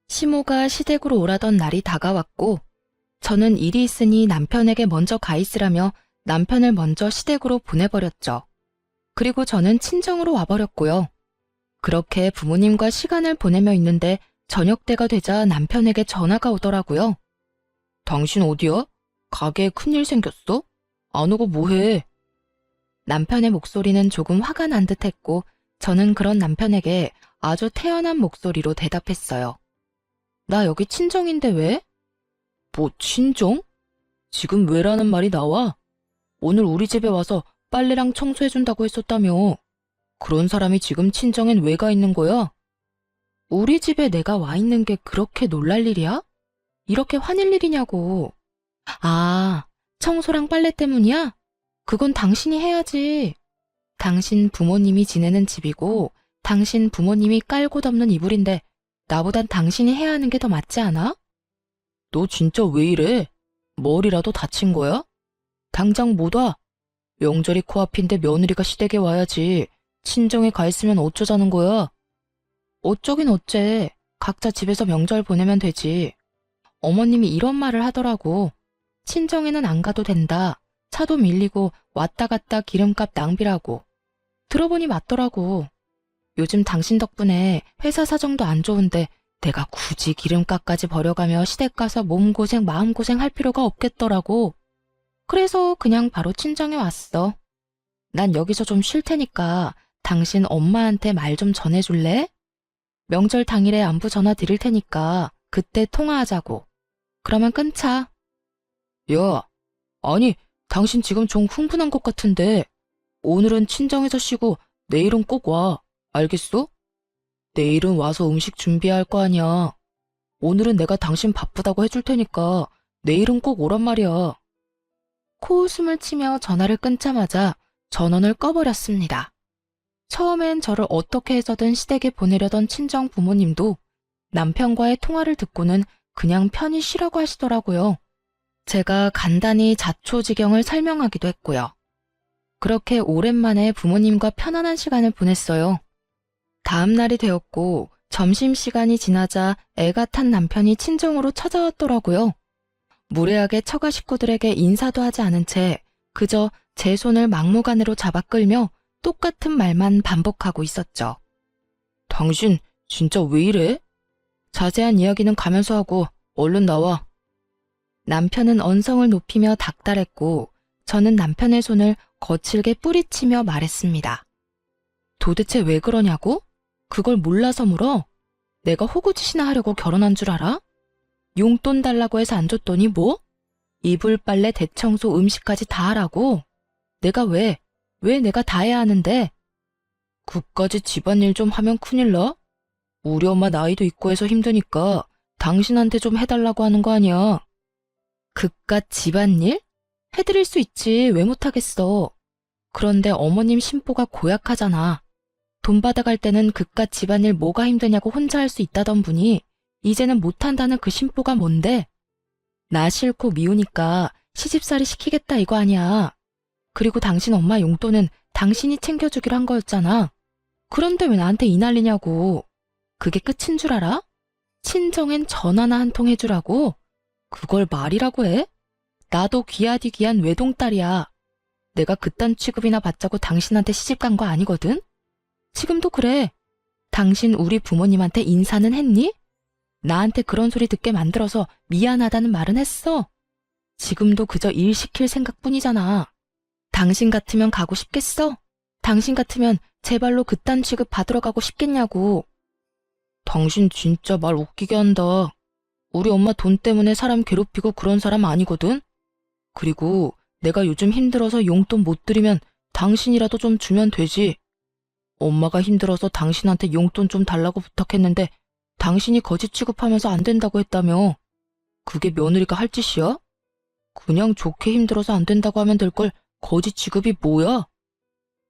시모가 시댁으로 오라던 날이 다가왔고 저는 일이 있으니 남편에게 먼저 가 있으라며 남편을 먼저 시댁으로 보내버렸죠. 그리고 저는 친정으로 와버렸고요. 그렇게 부모님과 시간을 보내며 있는데 저녁 때가 되자 남편에게 전화가 오더라고요. 당신 어디야? 가게에 큰일 생겼어? 안 오고 뭐해? 남편의 목소리는 조금 화가 난 듯했고 저는 그런 남편에게 아주 태연한 목소리로 대답했어요. 나 여기 친정인데 왜? 뭐 친정? 지금 왜라는 말이 나와? 오늘 우리 집에 와서 빨래랑 청소해준다고 했었다며. 그런 사람이 지금 친정엔 왜 가 있는 거야? 우리 집에 내가 와 있는 게 그렇게 놀랄 일이야? 이렇게 화낼 일이냐고. 아, 청소랑 빨래 때문이야? 그건 당신이 해야지. 당신 부모님이 지내는 집이고 당신 부모님이 깔고 덮는 이불인데 나보단 당신이 해야 하는 게 더 맞지 않아? 너 진짜 왜 이래? 머리라도 다친 거야? 당장 못 와. 명절이 코앞인데 며느리가 시댁에 와야지. 친정에 가 있으면 어쩌자는 거야? 어쩌긴 어째. 각자 집에서 명절 보내면 되지. 어머님이 이런 말을 하더라고. 친정에는 안 가도 된다. 차도 밀리고 왔다 갔다 기름값 낭비라고. 들어보니 맞더라고. 요즘 당신 덕분에 회사 사정도 안 좋은데 내가 굳이 기름값까지 버려가며 시댁 가서 몸고생 마음고생 할 필요가 없겠더라고. 그래서 그냥 바로 친정에 왔어. 난 여기서 좀 쉴 테니까 당신 엄마한테 말 좀 전해줄래? 명절 당일에 안부 전화 드릴 테니까 그때 통화하자고. 그러면 끊자. 야, 아니 당신 지금 좀 흥분한 것 같은데 오늘은 친정에서 쉬고 내일은 꼭 와. 알겠어? 내일은 와서 음식 준비해야 할 거 아니야. 오늘은 내가 당신 바쁘다고 해줄 테니까 내일은 꼭 오란 말이야. 코웃음을 치며 전화를 끊자마자 전원을 꺼버렸습니다. 처음엔 저를 어떻게 해서든 시댁에 보내려던 친정 부모님도 남편과의 통화를 듣고는 그냥 편히 쉬라고 하시더라고요. 제가 간단히 자초지경을 설명하기도 했고요. 그렇게 오랜만에 부모님과 편안한 시간을 보냈어요. 다음 날이 되었고 점심시간이 지나자 애가 탄 남편이 친정으로 찾아왔더라고요. 무례하게 처가 식구들에게 인사도 하지 않은 채 그저 제 손을 막무가내로 잡아 끌며 똑같은 말만 반복하고 있었죠. 당신 진짜 왜 이래? 자세한 이야기는 가면서 하고 얼른 나와. 남편은 언성을 높이며 닥달했고 저는 남편의 손을 거칠게 뿌리치며 말했습니다. 도대체 왜 그러냐고? 그걸 몰라서 물어? 내가 호구짓이나 하려고 결혼한 줄 알아? 용돈 달라고 해서 안 줬더니 뭐? 이불 빨래 대청소 음식까지 다 하라고? 내가 왜 내가 다 해야 하는데? 그까지 집안일 좀 하면 큰일 나? 우리 엄마 나이도 있고 해서 힘드니까 당신한테 좀 해달라고 하는 거 아니야. 그깟 집안일? 해드릴 수 있지 왜 못하겠어. 그런데 어머님 심보가 고약하잖아. 돈 받아갈 때는 그깟 집안일 뭐가 힘드냐고 혼자 할 수 있다던 분이 이제는 못한다는 그 심보가 뭔데? 나 싫고 미우니까 시집살이 시키겠다 이거 아니야. 그리고 당신 엄마 용돈은 당신이 챙겨주기로 한 거였잖아. 그런데 왜 나한테 이 난리냐고. 그게 끝인 줄 알아? 친정엔 전화나 한 통 해주라고? 그걸 말이라고 해? 나도 귀하디 귀한 외동딸이야. 내가 그딴 취급이나 받자고 당신한테 시집간 거 아니거든? 지금도 그래. 당신 우리 부모님한테 인사는 했니? 나한테 그런 소리 듣게 만들어서 미안하다는 말은 했어. 지금도 그저 일 시킬 생각뿐이잖아. 당신 같으면 가고 싶겠어? 당신 같으면 제발로 그딴 취급 받으러 가고 싶겠냐고. 당신 진짜 말 웃기게 한다. 우리 엄마 돈 때문에 사람 괴롭히고 그런 사람 아니거든? 그리고 내가 요즘 힘들어서 용돈 못 드리면 당신이라도 좀 주면 되지. 엄마가 힘들어서 당신한테 용돈 좀 달라고 부탁했는데 당신이 거지 취급하면서 안 된다고 했다며. 그게 며느리가 할 짓이야? 그냥 좋게 힘들어서 안 된다고 하면 될 걸 거지 취급이 뭐야?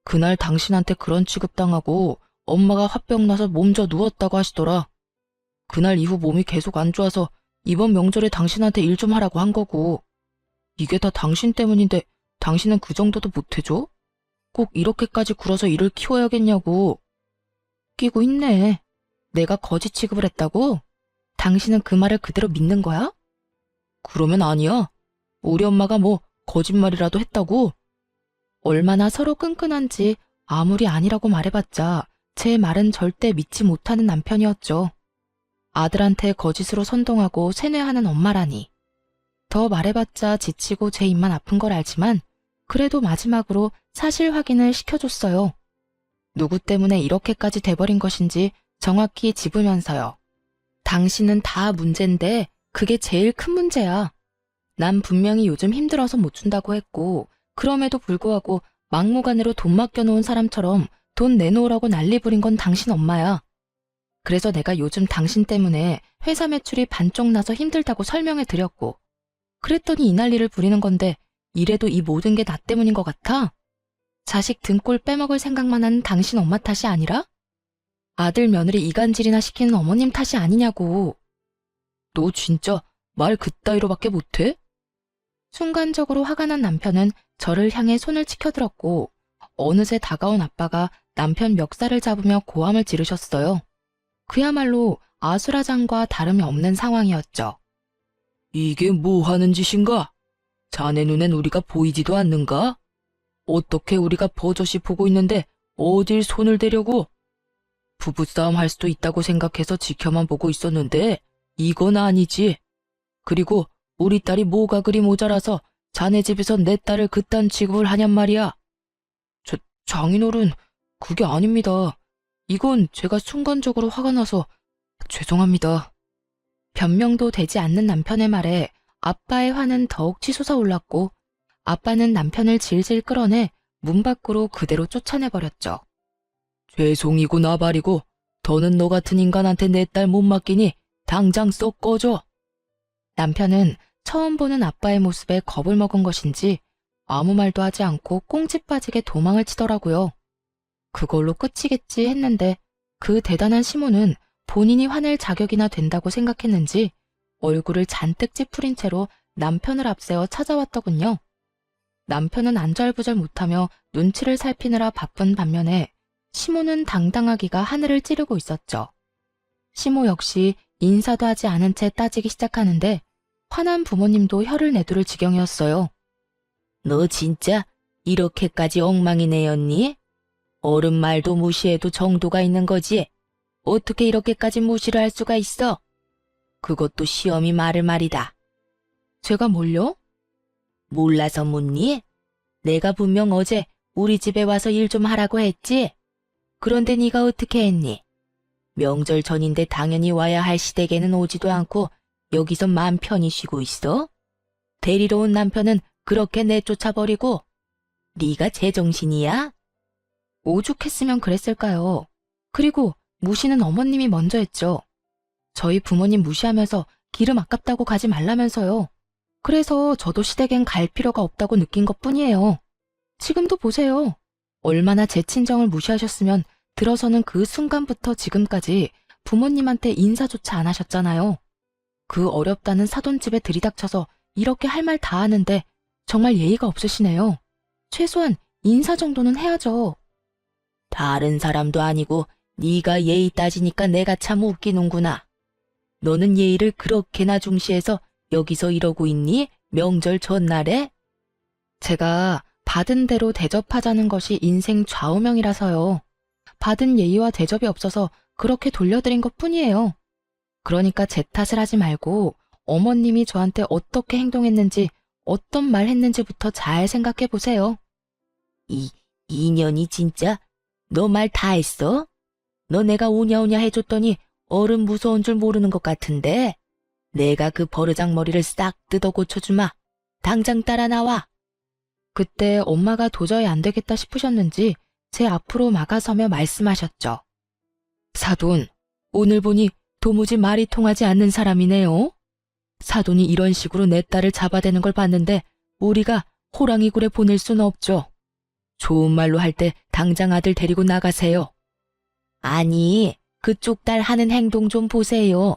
그날 당신한테 그런 취급당하고 엄마가 화병 나서 몸져 누웠다고 하시더라. 그날 이후 몸이 계속 안 좋아서 이번 명절에 당신한테 일 좀 하라고 한 거고. 이게 다 당신 때문인데 당신은 그 정도도 못 해줘? 꼭 이렇게까지 굴어서 일을 키워야겠냐고. 끼고 있네. 내가 거지 취급을 했다고? 당신은 그 말을 그대로 믿는 거야? 그러면 아니야. 우리 엄마가 뭐 거짓말이라도 했다고? 얼마나 서로 끈끈한지 아무리 아니라고 말해봤자 제 말은 절대 믿지 못하는 남편이었죠. 아들한테 거짓으로 선동하고 세뇌하는 엄마라니. 더 말해봤자 지치고 제 입만 아픈 걸 알지만 그래도 마지막으로 사실 확인을 시켜줬어요. 누구 때문에 이렇게까지 돼버린 것인지 정확히 짚으면서요. 당신은 다 문제인데 그게 제일 큰 문제야. 난 분명히 요즘 힘들어서 못 준다고 했고 그럼에도 불구하고 막무가내로 돈 맡겨놓은 사람처럼 돈 내놓으라고 난리 부린 건 당신 엄마야. 그래서 내가 요즘 당신 때문에 회사 매출이 반쪽 나서 힘들다고 설명해 드렸고 그랬더니 이 난리를 부리는 건데 이래도 이 모든 게 나 때문인 것 같아? 자식 등골 빼먹을 생각만 하는 당신 엄마 탓이 아니라? 아들 며느리 이간질이나 시키는 어머님 탓이 아니냐고. 너 진짜 말 그따위로밖에 못해? 순간적으로 화가 난 남편은 저를 향해 손을 치켜들었고 어느새 다가온 아빠가 남편 멱살을 잡으며 고함을 지르셨어요. 그야말로 아수라장과 다름이 없는 상황이었죠. 이게 뭐 하는 짓인가? 자네 눈엔 우리가 보이지도 않는가? 어떻게 우리가 버젓이 보고 있는데 어딜 손을 대려고? 부부싸움 할 수도 있다고 생각해서 지켜만 보고 있었는데 이건 아니지. 그리고 우리 딸이 뭐가 그리 모자라서 자네 집에서 내 딸을 그딴 취급을 하냔 말이야. 장인어른, 그게 아닙니다. 이건 제가 순간적으로 화가 나서 죄송합니다. 변명도 되지 않는 남편의 말에 아빠의 화는 더욱 치솟아 올랐고 아빠는 남편을 질질 끌어내 문 밖으로 그대로 쫓아내버렸죠. 죄송이고 나발이고 더는 너 같은 인간한테 내 딸 못 맡기니 당장 쏙 꺼져. 남편은 처음 보는 아빠의 모습에 겁을 먹은 것인지 아무 말도 하지 않고 꽁지 빠지게 도망을 치더라고요. 그걸로 끝이겠지 했는데 그 대단한 시모는 본인이 화낼 자격이나 된다고 생각했는지 얼굴을 잔뜩 찌푸린 채로 남편을 앞세워 찾아왔더군요. 남편은 안절부절 못하며 눈치를 살피느라 바쁜 반면에 시모는 당당하기가 하늘을 찌르고 있었죠. 시모 역시 인사도 하지 않은 채 따지기 시작하는데 화난 부모님도 혀를 내두를 지경이었어요. 너 진짜 이렇게까지 엉망이 내었니? 어른 말도 무시해도 정도가 있는 거지. 어떻게 이렇게까지 무시를 할 수가 있어? 그것도 시험이 말을 말이다. 제가 뭘요? 몰라서 묻니? 내가 분명 어제 우리 집에 와서 일 좀 하라고 했지? 그런데 네가 어떻게 했니? 명절 전인데 당연히 와야 할 시댁에는 오지도 않고 여기서 맘 편히 쉬고 있어? 데리러 온 남편은 그렇게 내쫓아버리고 네가 제정신이야? 오죽했으면 그랬을까요? 그리고 무시는 어머님이 먼저 했죠. 저희 부모님 무시하면서 기름 아깝다고 가지 말라면서요. 그래서 저도 시댁엔 갈 필요가 없다고 느낀 것뿐이에요. 지금도 보세요. 얼마나 제 친정을 무시하셨으면 들어서는 그 순간부터 지금까지 부모님한테 인사조차 안 하셨잖아요. 그 어렵다는 사돈집에 들이닥쳐서 이렇게 할 말 다 하는데 정말 예의가 없으시네요. 최소한 인사 정도는 해야죠. 다른 사람도 아니고 네가 예의 따지니까 내가 참 웃기는구나. 너는 예의를 그렇게나 중시해서 여기서 이러고 있니? 명절 전날에? 제가 받은 대로 대접하자는 것이 인생 좌우명이라서요. 받은 예의와 대접이 없어서 그렇게 돌려드린 것뿐이에요. 그러니까 제 탓을 하지 말고 어머님이 저한테 어떻게 행동했는지 어떤 말 했는지부터 잘 생각해 보세요. 이년이 진짜? 너 말 다 했어? 너 내가 오냐오냐 해줬더니 어른 무서운 줄 모르는 것 같은데? 내가 그 버르장머리를 싹 뜯어 고쳐주마. 당장 따라 나와. 그때 엄마가 도저히 안 되겠다 싶으셨는지 제 앞으로 막아서며 말씀하셨죠. 사돈, 오늘 보니 도무지 말이 통하지 않는 사람이네요. 사돈이 이런 식으로 내 딸을 잡아대는 걸 봤는데 우리가 호랑이 굴에 보낼 수는 없죠. 좋은 말로 할 때 당장 아들 데리고 나가세요. 아니, 그쪽 딸 하는 행동 좀 보세요.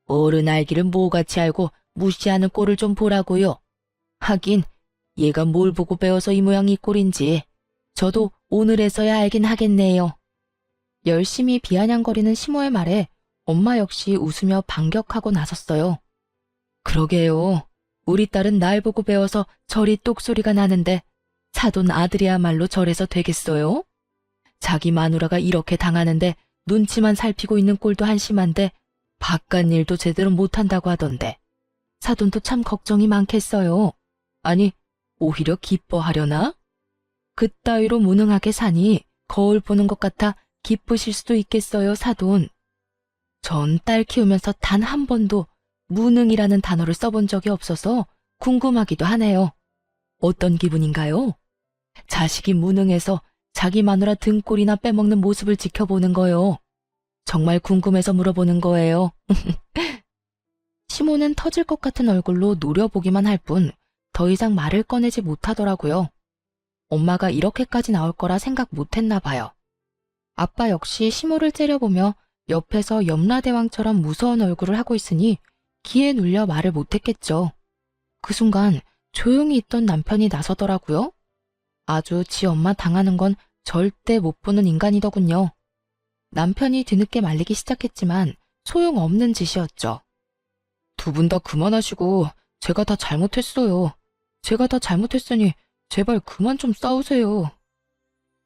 어른 알기를 뭐같이 알고 무시하는 꼴을 좀 보라고요. 하긴 얘가 뭘 보고 배워서 이 모양 이 꼴인지 저도 오늘에서야 알긴 하겠네요. 열심히 비아냥거리는 시모의 말에 엄마 역시 웃으며 반격하고 나섰어요. 그러게요. 우리 딸은 날 보고 배워서 저리 똑소리가 나는데 사돈 아들이야말로 저래서 되겠어요? 자기 마누라가 이렇게 당하는데 눈치만 살피고 있는 꼴도 한심한데 바깥 일도 제대로 못한다고 하던데 사돈도 참 걱정이 많겠어요. 아니, 오히려 기뻐하려나? 그따위로 무능하게 사니 거울 보는 것 같아 기쁘실 수도 있겠어요, 사돈. 전 딸 키우면서 단 한 번도 무능이라는 단어를 써본 적이 없어서 궁금하기도 하네요. 어떤 기분인가요? 자식이 무능해서 자기 마누라 등골이나 빼먹는 모습을 지켜보는 거요. 정말 궁금해서 물어보는 거예요. 시모는 터질 것 같은 얼굴로 노려보기만 할 뿐 더 이상 말을 꺼내지 못하더라고요. 엄마가 이렇게까지 나올 거라 생각 못했나 봐요. 아빠 역시 시모를 째려보며 옆에서 염라대왕처럼 무서운 얼굴을 하고 있으니 기에 눌려 말을 못했겠죠. 그 순간 조용히 있던 남편이 나서더라고요. 아주 지 엄마 당하는 건 절대 못 보는 인간이더군요. 남편이 뒤늦게 말리기 시작했지만 소용없는 짓이었죠. 두 분 다 그만하시고 제가 다 잘못했어요. 제가 다 잘못했으니 제발 그만 좀 싸우세요.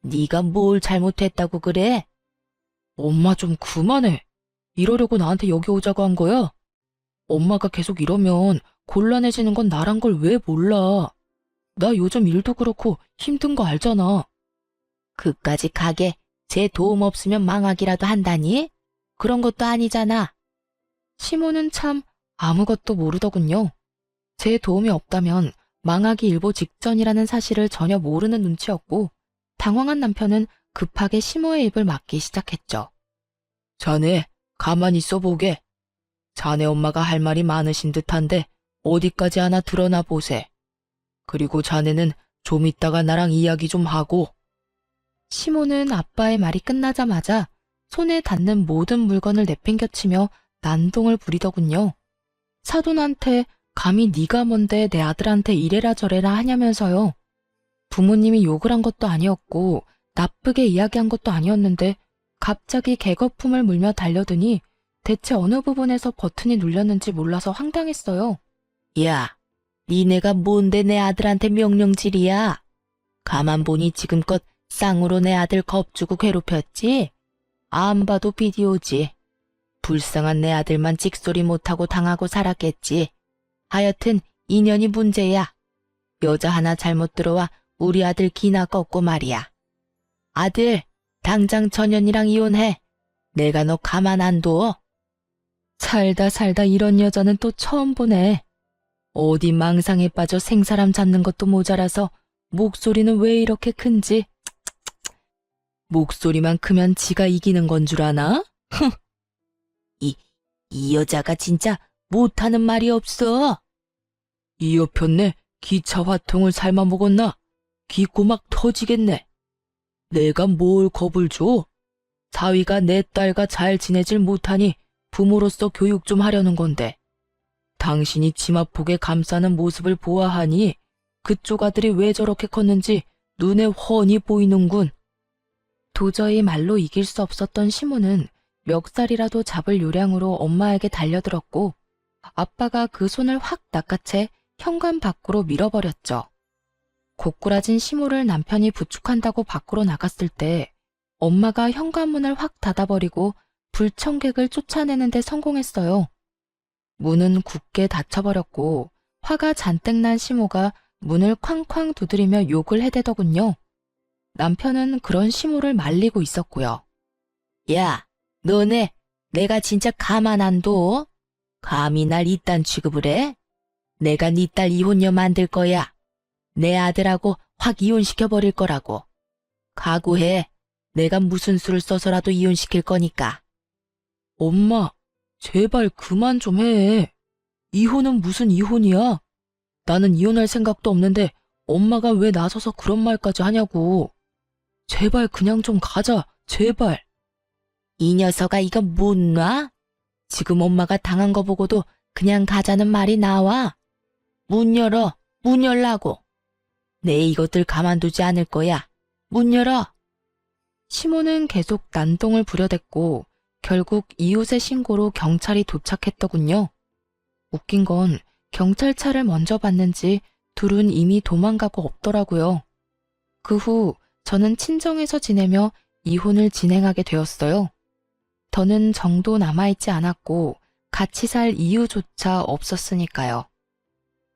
네가 뭘 잘못했다고 그래? 엄마 좀 그만해. 이러려고 나한테 여기 오자고 한 거야? 엄마가 계속 이러면 곤란해지는 건 나란 걸 왜 몰라. 나 요즘 일도 그렇고 힘든 거 알잖아. 그까지 가게 제 도움 없으면 망하기라도 한다니? 그런 것도 아니잖아. 시모는 참 아무것도 모르더군요. 제 도움이 없다면 망하기 일보 직전이라는 사실을 전혀 모르는 눈치였고 당황한 남편은 급하게 시모의 입을 막기 시작했죠. 자네 가만히 있어보게. 자네 엄마가 할 말이 많으신 듯한데 어디까지 하나 드러나 보세. 그리고 자네는 좀 이따가 나랑 이야기 좀 하고. 시모는 아빠의 말이 끝나자마자 손에 닿는 모든 물건을 내팽겨치며 난동을 부리더군요. 사돈한테 감히 네가 뭔데 내 아들한테 이래라 저래라 하냐면서요. 부모님이 욕을 한 것도 아니었고 나쁘게 이야기한 것도 아니었는데 갑자기 개거품을 물며 달려드니 대체 어느 부분에서 버튼이 눌렸는지 몰라서 황당했어요. 야, 니네가 뭔데 내 아들한테 명령질이야? 가만 보니 지금껏 쌍으로 내 아들 겁주고 괴롭혔지? 안 봐도 비디오지. 불쌍한 내 아들만 찍소리 못하고 당하고 살았겠지. 하여튼 인연이 문제야. 여자 하나 잘못 들어와 우리 아들 기나 꺾고 말이야. 아들, 당장 전현이랑 이혼해. 내가 너 가만 안 둬. 살다 살다 이런 여자는 또 처음 보네. 어디 망상에 빠져 생사람 잡는 것도 모자라서 목소리는 왜 이렇게 큰지. 목소리만 크면 지가 이기는 건 줄 아나? 이 여자가 진짜 못하는 말이 없어. 이 여편네 기차 화통을 삶아 먹었나? 귀꼬막 터지겠네. 내가 뭘 겁을 줘? 사위가 내 딸과 잘 지내질 못하니 부모로서 교육 좀 하려는 건데. 당신이 치마폭에 감싸는 모습을 보아하니 그쪽 아들이 왜 저렇게 컸는지 눈에 훤히 보이는군. 도저히 말로 이길 수 없었던 시모는 멱살이라도 잡을 요량으로 엄마에게 달려들었고 아빠가 그 손을 확 낚아채 현관 밖으로 밀어버렸죠. 고꾸라진 시모를 남편이 부축한다고 밖으로 나갔을 때 엄마가 현관문을 확 닫아버리고 불청객을 쫓아내는 데 성공했어요. 문은 굳게 닫혀버렸고 화가 잔뜩 난 시모가 문을 쾅쾅 두드리며 욕을 해대더군요. 남편은 그런 시모를 말리고 있었고요. 야, 너네 내가 진짜 가만 안 둬? 감히 날 이딴 취급을 해? 내가 네 딸 이혼녀 만들 거야. 내 아들하고 확 이혼시켜버릴 거라고. 각오해. 내가 무슨 수를 써서라도 이혼시킬 거니까. 엄마, 제발 그만 좀 해. 이혼은 무슨 이혼이야? 나는 이혼할 생각도 없는데 엄마가 왜 나서서 그런 말까지 하냐고. 제발 그냥 좀 가자, 제발. 이 녀석아 이거 못 놔? 지금 엄마가 당한 거 보고도 그냥 가자는 말이 나와. 문 열어, 문 열라고. 내 이것들 가만두지 않을 거야. 문 열어. 시모는 계속 난동을 부려댔고 결국 이웃의 신고로 경찰이 도착했더군요. 웃긴 건 경찰차를 먼저 봤는지 둘은 이미 도망가고 없더라고요. 그 후 저는 친정에서 지내며 이혼을 진행하게 되었어요. 더는 정도 남아있지 않았고 같이 살 이유조차 없었으니까요.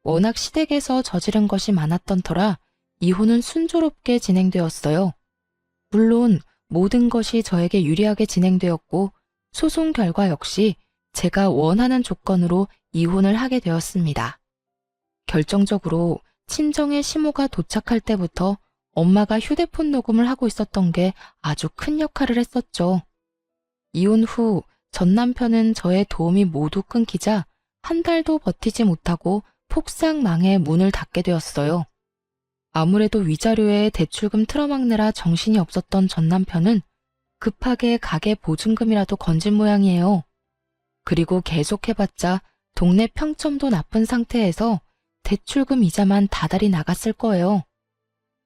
워낙 시댁에서 저지른 것이 많았던 터라 이혼은 순조롭게 진행되었어요. 물론 모든 것이 저에게 유리하게 진행되었고 소송 결과 역시 제가 원하는 조건으로 이혼을 하게 되었습니다. 결정적으로 친정의 시모가 도착할 때부터 엄마가 휴대폰 녹음을 하고 있었던 게 아주 큰 역할을 했었죠. 이혼 후 전 남편은 저의 도움이 모두 끊기자 한 달도 버티지 못하고 폭삭 망해 문을 닫게 되었어요. 아무래도 위자료에 대출금 틀어막느라 정신이 없었던 전 남편은 급하게 가게 보증금이라도 건진 모양이에요. 그리고 계속해봤자 동네 평점도 나쁜 상태에서 대출금 이자만 다달이 나갔을 거예요.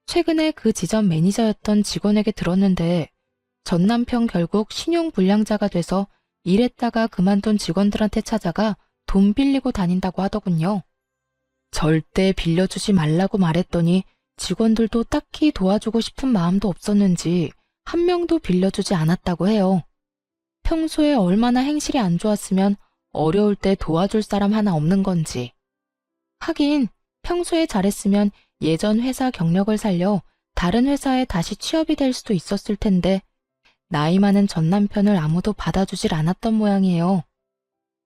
최근에 그 지점 매니저였던 직원에게 들었는데 전 남편 결국 신용불량자가 돼서 일했다가 그만둔 직원들한테 찾아가 돈 빌리고 다닌다고 하더군요. 절대 빌려주지 말라고 말했더니 직원들도 딱히 도와주고 싶은 마음도 없었는지 한 명도 빌려주지 않았다고 해요. 평소에 얼마나 행실이 안 좋았으면 어려울 때 도와줄 사람 하나 없는 건지. 하긴 평소에 잘했으면 예전 회사 경력을 살려 다른 회사에 다시 취업이 될 수도 있었을 텐데 나이 많은 전 남편을 아무도 받아주질 않았던 모양이에요.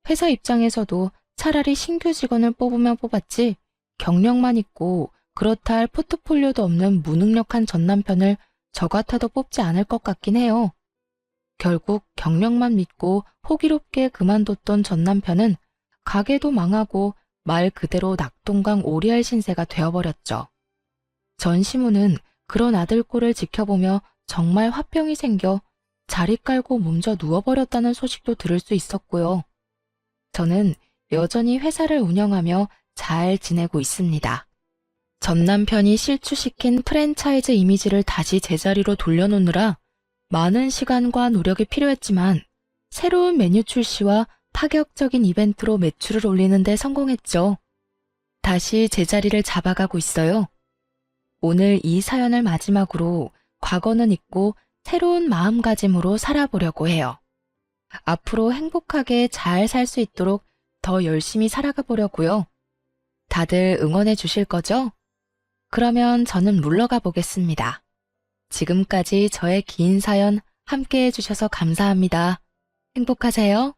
회사 입장에서도 차라리 신규 직원을 뽑으면 뽑았지 경력만 있고 그렇다 할 포트폴리오도 없는 무능력한 전 남편을 저 같아도 뽑지 않을 것 같긴 해요. 결국 경력만 믿고 호기롭게 그만뒀던 전 남편은 가게도 망하고 말 그대로 낙동강 오리알 신세가 되어버렸죠. 전시무는 그런 아들 꼴을 지켜보며 정말 화병이 생겨 자리 깔고 몸져 누워버렸다는 소식도 들을 수 있었고요. 저는 여전히 회사를 운영하며 잘 지내고 있습니다. 전 남편이 실추시킨 프랜차이즈 이미지를 다시 제자리로 돌려놓느라 많은 시간과 노력이 필요했지만 새로운 메뉴 출시와 파격적인 이벤트로 매출을 올리는 데 성공했죠. 다시 제자리를 잡아가고 있어요. 오늘 이 사연을 마지막으로 과거는 잊고 새로운 마음가짐으로 살아보려고 해요. 앞으로 행복하게 잘 살 수 있도록 더 열심히 살아가 보려고요. 다들 응원해 주실 거죠? 그러면 저는 물러가 보겠습니다. 지금까지 저의 긴 사연 함께 해주셔서 감사합니다. 행복하세요.